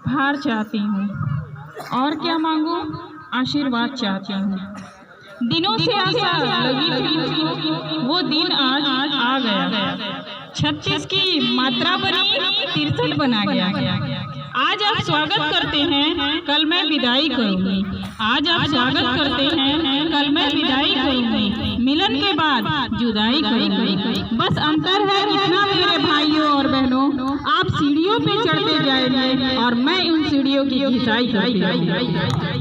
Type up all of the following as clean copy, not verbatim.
हार चाहती हूँ और क्या मांगू, आशीर्वाद चाहती हूँ। दिनों से आशा लगी थी मुझको, वो दिन आज आ गया। 36 की मात्रा बनी 63 बना गया। आज आप स्वागत करते हैं, कल मैं विदाई करूंगी। आज आप स्वागत करते हैं, कल मैं विदाई करूंगी। मिलन के बाद जुदाई करूंगी। बस अंतर है इतना मेरे भाइयों और बहनों, आप सीढ़ियों पे चढ़ते जाएंगे और मैं उन सीढ़ियों की घिसाई करती रहूंगी।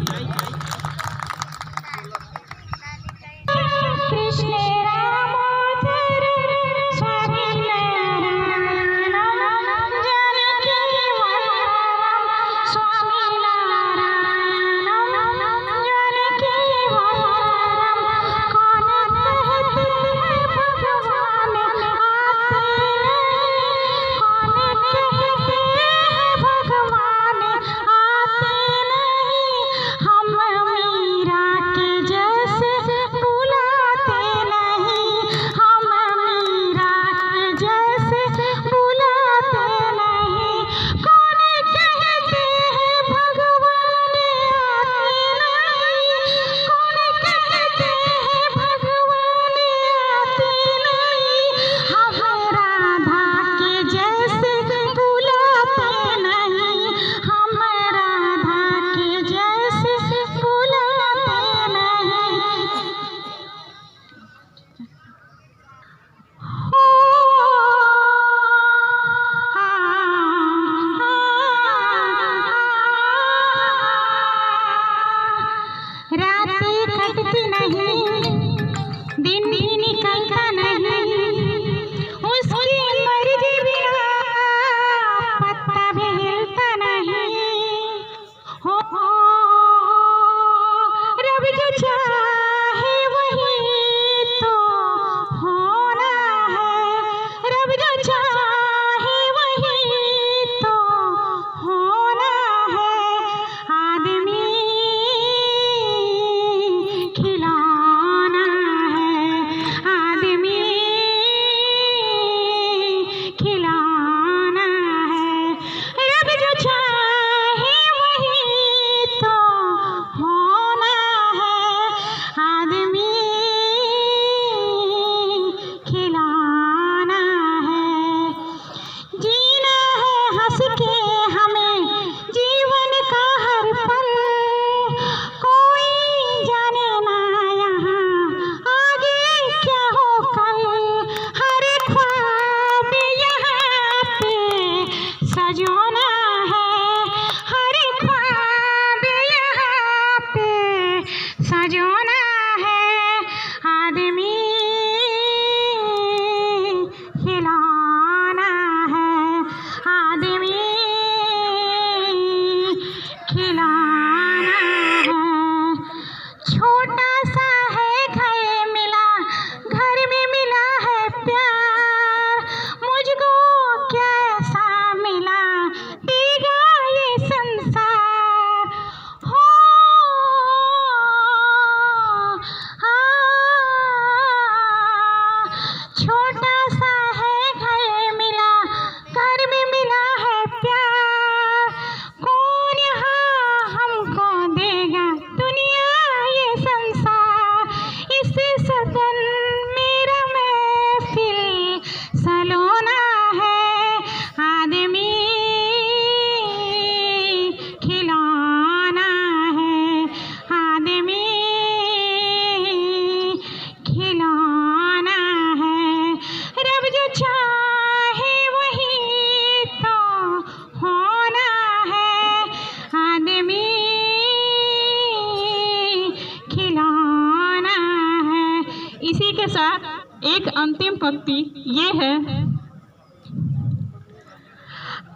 एक अंतिम पंक्ति ये है,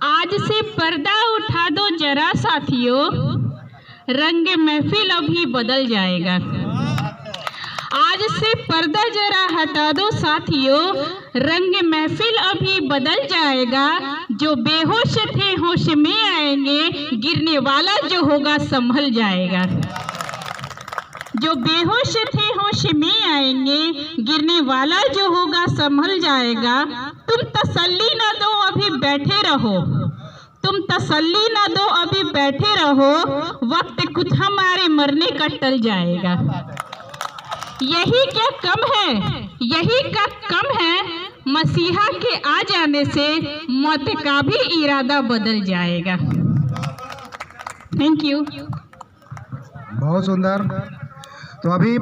आज से पर्दा उठा दो जरा साथियों, रंग महफिल अभी बदल जाएगा। आज से पर्दा जरा हटा दो साथियों, रंग महफिल अभी बदल जाएगा। जो बेहोश थे होश में आएंगे, गिरने वाला जो होगा संभल जाएगा। जो बेहोश थे होश में आएंगे, गिरने वाला जो होगा संभल जाएगा। तुम तसल्ली न दो अभी बैठे रहो, तुम तसल्ली न दो, अभी बैठे रहो, वक्त कुछ हमारे मरने का टल जाएगा। यही क्या कम है, यही का कम है, मसीहा के आ जाने से मौत का भी इरादा बदल जाएगा। Thank you. बहुत सुंदर। तो अभी